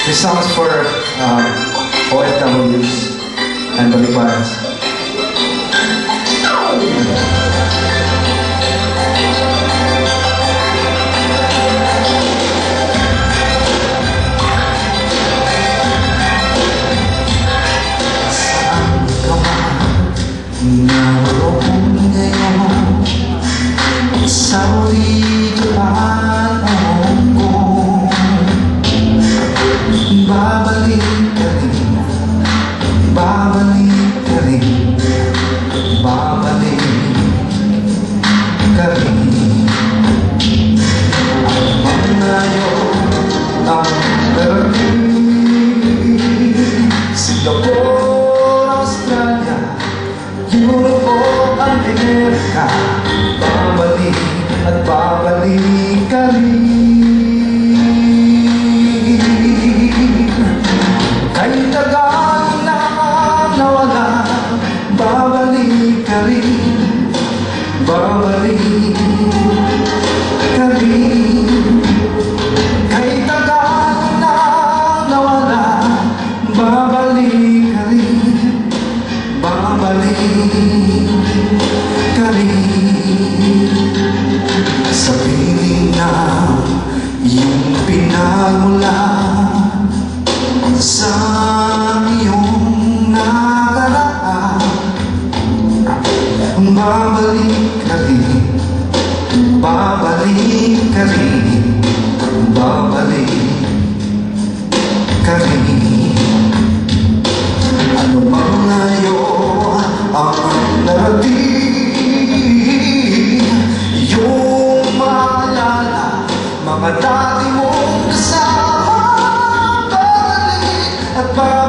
This song is for OFWs and Balibanes. Saan ka man naroon ngayon, Saudi, Japan, Hong Kong, babalik ka rin, babalik ka rin, babalik ka rin. Ang malayo ang narating, Singapore, Australia, Europe o Amerika, babalik at babalik ka rin. Kay tagal na nawala, babalik ka rin, babalik ka rin. Kay tagal na nawala, babalik ka rin, babalik ka rin. Sa piling na iyong pinagmula sa iyong nakaraan, babalik ka rin, babalik ka rin, babalik ka rin. Ano mang layo ang narating, iyong maalala mga dati mong kasama, babalik at babalik